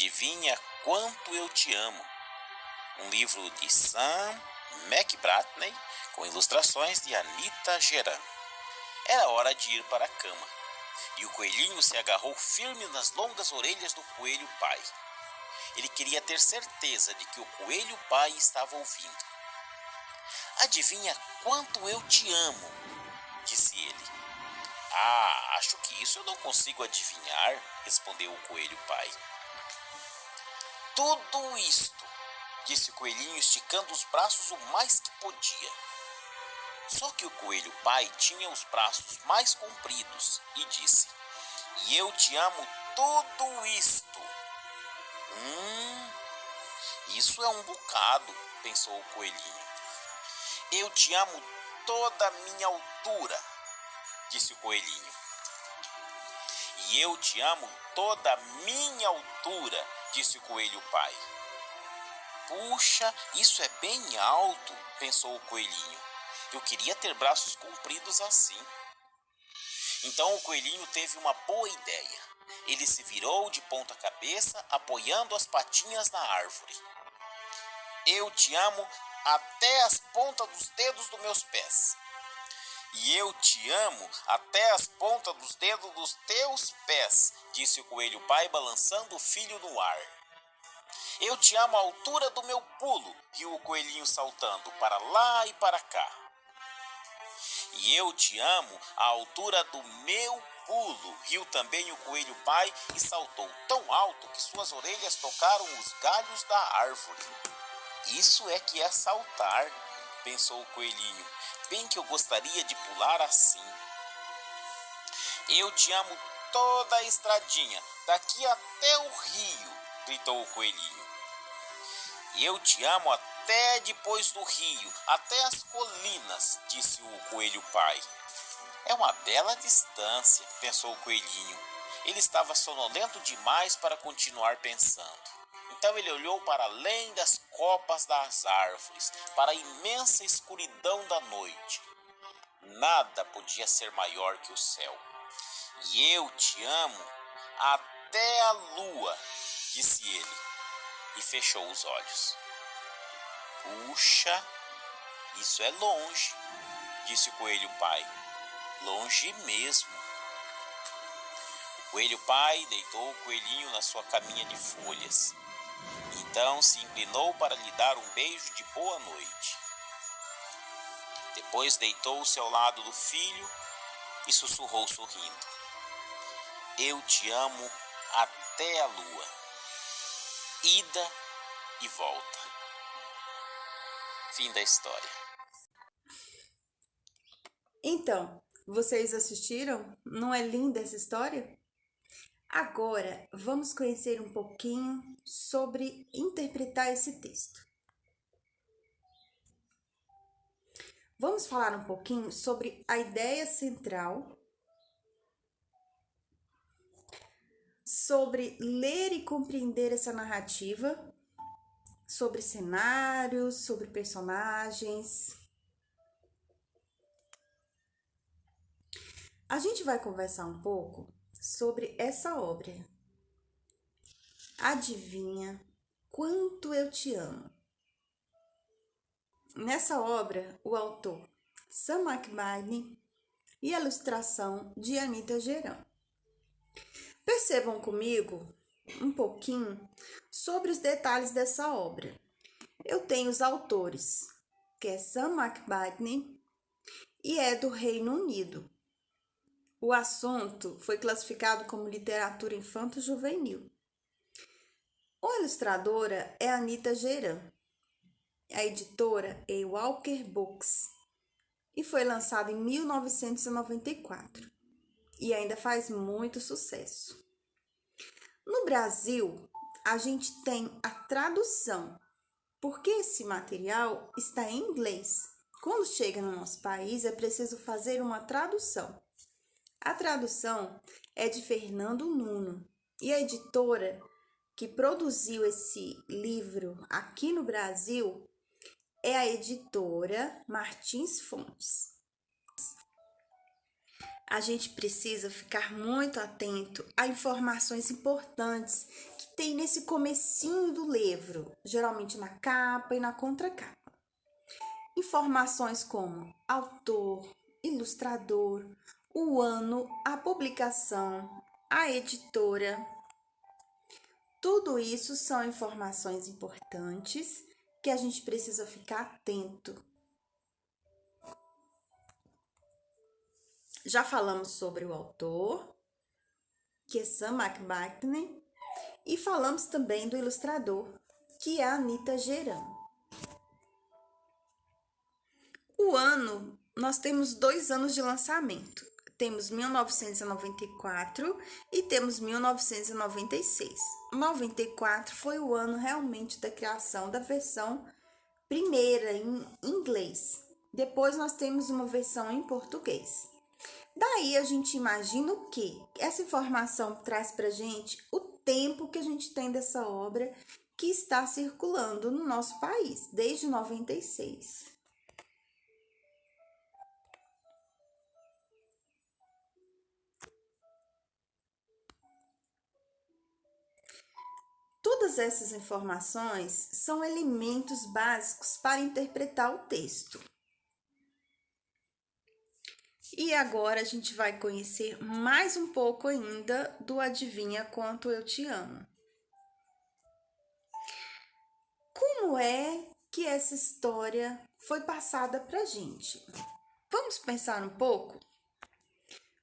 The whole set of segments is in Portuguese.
Adivinha quanto eu te amo? Um livro de Sam McBratney com ilustrações de Anita Geran. Era hora de ir para a cama, e o coelhinho se agarrou firme nas longas orelhas do coelho pai. Ele queria ter certeza de que o coelho pai estava ouvindo. Adivinha quanto eu te amo? Disse ele. Ah, acho que isso eu não consigo adivinhar, respondeu o coelho pai. Tudo isto, disse o coelhinho esticando os braços o mais que podia. Só que o coelho pai tinha os braços mais compridos e disse: E eu te amo tudo isto. Isso é um bocado, pensou o coelhinho. Eu te amo toda a minha altura, disse o coelhinho. E eu te amo toda a minha altura, disse o coelho pai. Puxa, isso é bem alto, pensou o coelhinho. Eu queria ter braços compridos assim. Então o coelhinho teve uma boa ideia. Ele se virou de ponta cabeça, apoiando as patinhas na árvore. Eu te amo até as pontas dos dedos dos meus pés. E eu te amo até as pontas dos dedos dos teus pés, disse o coelho pai, balançando o filho no ar. Eu te amo à altura do meu pulo, riu o coelhinho saltando para lá e para cá. E eu te amo à altura do meu pulo, riu também o coelho pai e saltou tão alto que suas orelhas tocaram os galhos da árvore. Isso é que é saltar, pensou o coelhinho, bem que eu gostaria de pular assim. Eu te amo toda a estradinha, daqui até o rio, gritou o coelhinho. Eu te amo até depois do rio, até as colinas, disse o coelho pai. É uma bela distância, pensou o coelhinho. Ele estava sonolento demais para continuar pensando. Então ele olhou para além das copas das árvores, para a imensa escuridão da noite. Nada podia ser maior que o céu. E eu te amo até a lua, disse ele, e fechou os olhos. Puxa, isso é longe, disse o coelho pai. Longe mesmo. O coelho pai deitou o coelhinho na sua caminha de folhas. Então se inclinou para lhe dar um beijo de boa noite. Depois deitou-se ao lado do filho e sussurrou sorrindo: Eu te amo até a lua. Ida e volta. Fim da história. Então, vocês assistiram? Não é linda essa história? Agora, vamos conhecer um pouquinho sobre interpretar esse texto. Vamos falar um pouquinho sobre a ideia central, sobre ler e compreender essa narrativa, sobre cenários, sobre personagens. A gente vai conversar um pouco sobre essa obra. Adivinha quanto eu te amo? Nessa obra, o autor Sam McBratney e a ilustração de Anita Geran. Percebam comigo um pouquinho sobre os detalhes dessa obra. Eu tenho os autores, que é Sam McBratney e é do Reino Unido. O assunto foi classificado como literatura infanto-juvenil. A ilustradora é Anita Geran. A editora é Walker Books e foi lançado em 1994 e ainda faz muito sucesso. No Brasil, a gente tem a tradução, porque esse material está em inglês. Quando chega no nosso país, é preciso fazer uma tradução. A tradução é de Fernando Nuno e a editora que produziu esse livro aqui no Brasil é a editora Martins Fontes. A gente precisa ficar muito atento a informações importantes que tem nesse comecinho do livro, geralmente na capa e na contracapa. Informações como autor, ilustrador, o ano, a publicação, a editora. Tudo isso são informações importantes que a gente precisa ficar atento. Já falamos sobre o autor, que é Sam McMahon, e falamos também do ilustrador, que é a Anita Geran. O ano, nós temos 2 anos de lançamento. Temos 1994 e temos 1996. 94 foi o ano realmente da criação da versão primeira em inglês. Depois nós temos uma versão em português. Daí a gente imagina o quê? Essa informação traz para a gente o tempo que a gente tem dessa obra que está circulando no nosso país, desde 96. Todas essas informações são elementos básicos para interpretar o texto. E agora a gente vai conhecer mais um pouco ainda do Adivinha Quanto Eu Te Amo. Como é que essa história foi passada para a gente? Vamos pensar um pouco?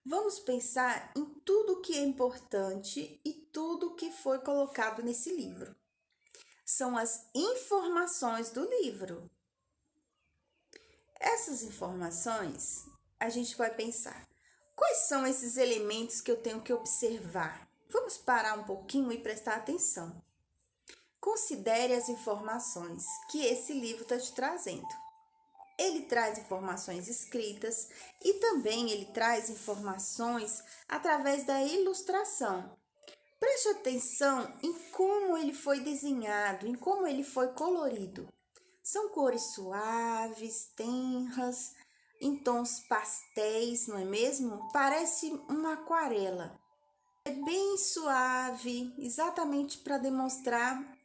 Vamos pensar em tudo que é importante e tudo que foi colocado nesse livro. São as informações do livro. Essas informações, a gente vai pensar, quais são esses elementos que eu tenho que observar? Vamos parar um pouquinho e prestar atenção. Considere as informações que esse livro está te trazendo. Ele traz informações escritas e também ele traz informações através da ilustração. Preste atenção em como ele foi desenhado, em como ele foi colorido. São cores suaves, tenras, em tons pastéis, não é mesmo? Parece uma aquarela. É bem suave, exatamente para demonstrar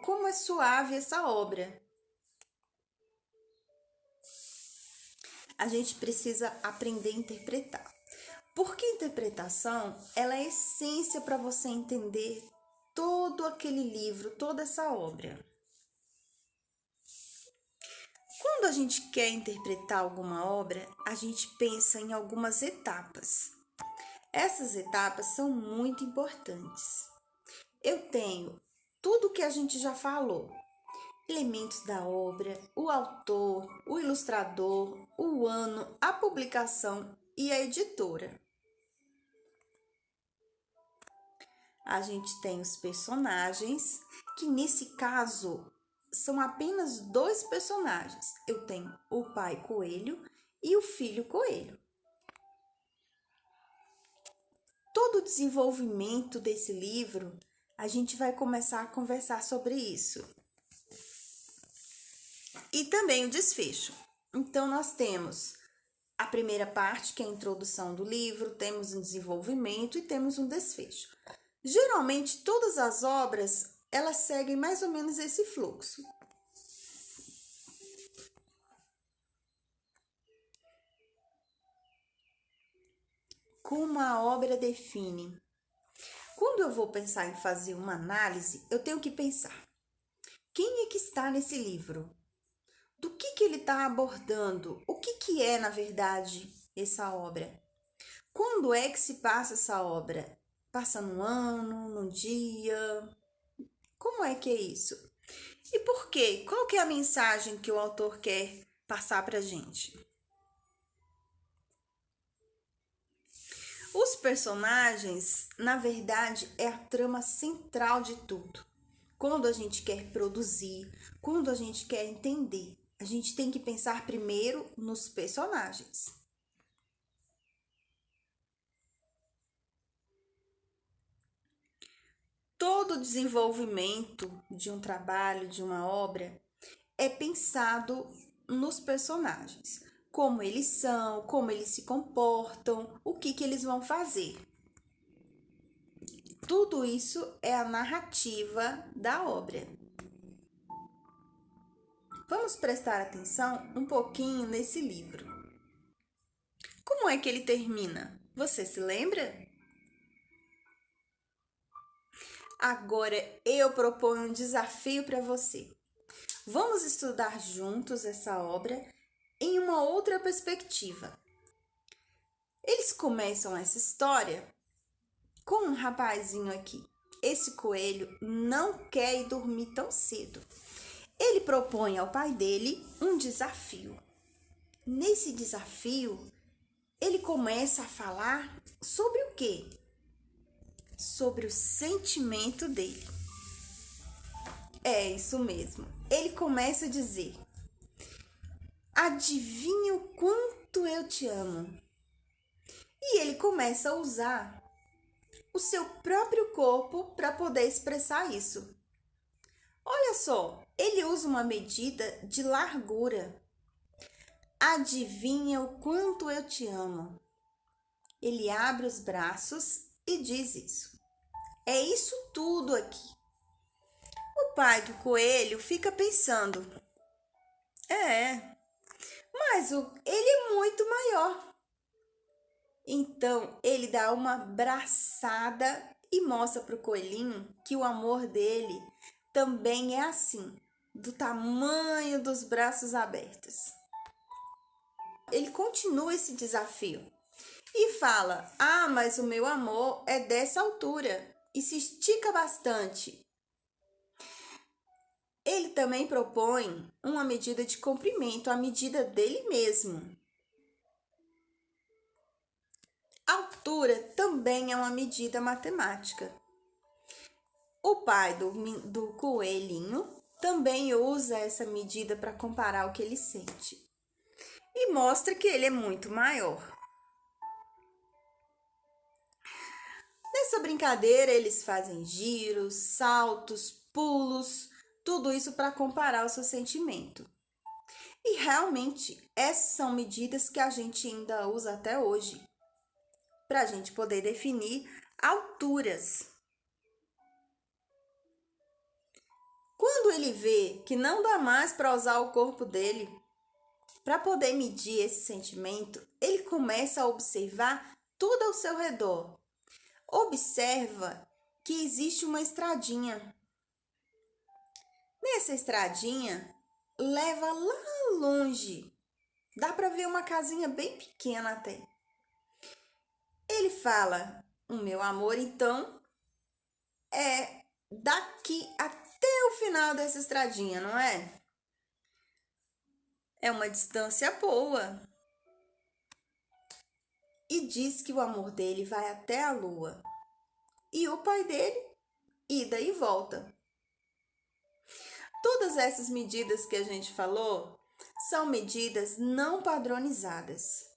como é suave essa obra. A gente precisa aprender a interpretar. Porque a interpretação, ela é essência para você entender todo aquele livro, toda essa obra. Quando a gente quer interpretar alguma obra, a gente pensa em algumas etapas. Essas etapas são muito importantes. Eu tenho tudo que a gente já falou. Elementos da obra, o autor, o ilustrador, o ano, a publicação e a editora. A gente tem os personagens, que nesse caso são apenas 2 personagens. Eu tenho o pai coelho e o filho coelho. Todo o desenvolvimento desse livro, a gente vai começar a conversar sobre isso. E também o desfecho. Então, nós temos a primeira parte, que é a introdução do livro, temos um desenvolvimento e temos um desfecho. Geralmente, todas as obras, elas seguem mais ou menos esse fluxo. Como a obra define? Quando eu vou pensar em fazer uma análise, eu tenho que pensar: quem é que está nesse livro? Do que ele está abordando? O que é, na verdade, essa obra? Quando é que se passa essa obra? Passa num ano, num dia? Como é que é isso? E por quê? Qual que é a mensagem que o autor quer passar para a gente? Os personagens, na verdade, é a trama central de tudo. Quando a gente quer produzir, quando a gente quer entender, a gente tem que pensar primeiro nos personagens. Todo o desenvolvimento de um trabalho, de uma obra, é pensado nos personagens. Como eles são, como eles se comportam, o que eles vão fazer. Tudo isso é a narrativa da obra. Vamos prestar atenção um pouquinho nesse livro. Como é que ele termina? Você se lembra? Agora eu proponho um desafio para você. Vamos estudar juntos essa obra em uma outra perspectiva. Eles começam essa história com um rapazinho aqui. Esse coelho não quer ir dormir tão cedo. Ele propõe ao pai dele um desafio. Nesse desafio, ele começa a falar sobre o quê? Sobre o sentimento dele. É isso mesmo. Ele começa a dizer: adivinha o quanto eu te amo. E ele começa a usar o seu próprio corpo para poder expressar isso. Olha só, ele usa uma medida de largura. Adivinha o quanto eu te amo. Ele abre os braços e diz isso. É isso tudo aqui. O pai do coelho fica pensando: mas ele é muito maior. Então ele dá uma braçada e mostra para o coelhinho que o amor dele também é assim, do tamanho dos braços abertos. Ele continua esse desafio e fala: mas o meu amor é dessa altura e se estica bastante. Ele também propõe uma medida de comprimento, a medida dele mesmo. A altura também é uma medida matemática. O pai do coelhinho também usa essa medida para comparar o que ele sente e mostra que ele é muito maior. Nessa brincadeira, eles fazem giros, saltos, pulos, tudo isso para comparar o seu sentimento. E realmente, essas são medidas que a gente ainda usa até hoje, para a gente poder definir alturas. Quando ele vê que não dá mais para usar o corpo dele para poder medir esse sentimento, ele começa a observar tudo ao seu redor. Observa que existe uma estradinha. Nessa estradinha, leva lá longe. Dá para ver uma casinha bem pequena até. Ele fala: o meu amor, então, é daqui até o final dessa estradinha, não é? É uma distância boa. E diz que o amor dele vai até a lua. E o pai dele, ida e volta. Todas essas medidas que a gente falou são medidas não padronizadas.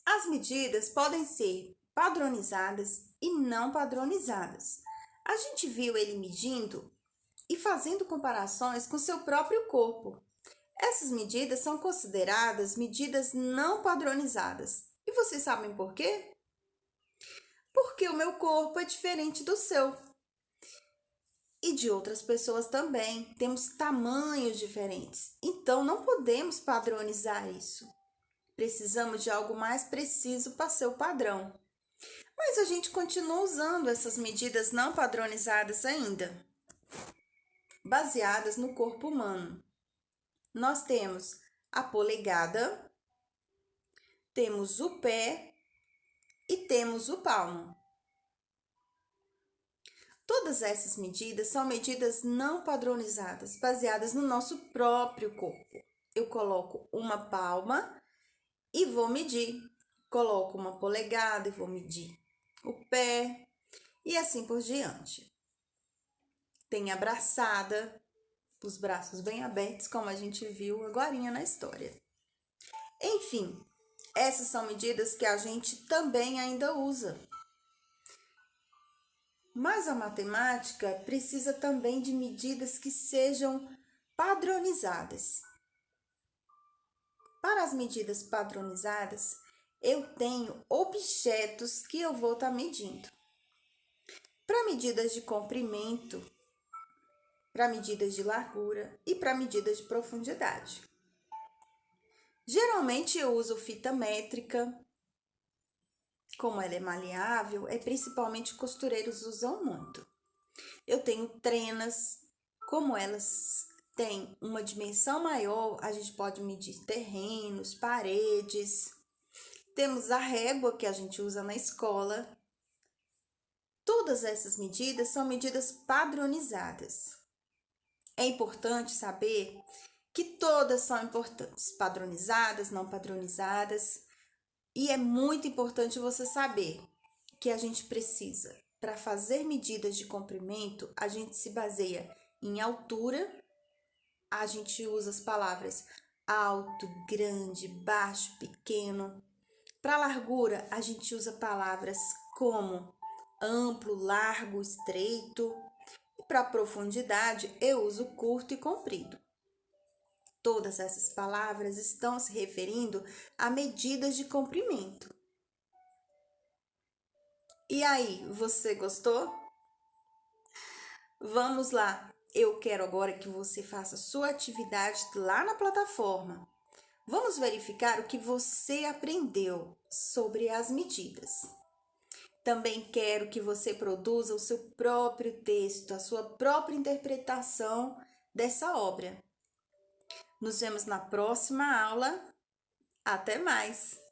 As medidas podem ser padronizadas e não padronizadas. A gente viu ele medindo e fazendo comparações com seu próprio corpo. Essas medidas são consideradas medidas não padronizadas. E vocês sabem por quê? Porque o meu corpo é diferente do seu. E de outras pessoas também. Temos tamanhos diferentes. Então, não podemos padronizar isso. Precisamos de algo mais preciso para ser o padrão. Mas a gente continua usando essas medidas não padronizadas ainda, baseadas no corpo humano. Nós temos a polegada, temos o pé e temos o palmo. Todas essas medidas são medidas não padronizadas, baseadas no nosso próprio corpo. Eu coloco uma palma e vou medir. Coloco uma polegada e vou medir o pé e assim por diante. Tem a braçada, os braços bem abertos, como a gente viu agorinha na história. Enfim, essas são medidas que a gente também ainda usa. Mas a matemática precisa também de medidas que sejam padronizadas. Para as medidas padronizadas, eu tenho objetos que eu vou estar medindo. medidas de comprimento, para medidas de largura e para medidas de profundidade. Geralmente eu uso fita métrica, como ela é maleável, principalmente costureiros usam muito. Eu tenho trenas, como elas têm uma dimensão maior, a gente pode medir terrenos, paredes. Temos a régua que a gente usa na escola. Todas essas medidas são medidas padronizadas. É importante saber que todas são importantes, padronizadas, não padronizadas. E é muito importante você saber que a gente precisa, para fazer medidas de comprimento, a gente se baseia em altura, a gente usa as palavras alto, grande, baixo, pequeno. Para largura, a gente usa palavras como amplo, largo, estreito. E para profundidade, eu uso curto e comprido. Todas essas palavras estão se referindo a medidas de comprimento. E aí, você gostou? Vamos lá. Eu quero agora que você faça sua atividade lá na plataforma. Vamos verificar o que você aprendeu sobre as medidas. Também quero que você produza o seu próprio texto, a sua própria interpretação dessa obra. Nos vemos na próxima aula. Até mais!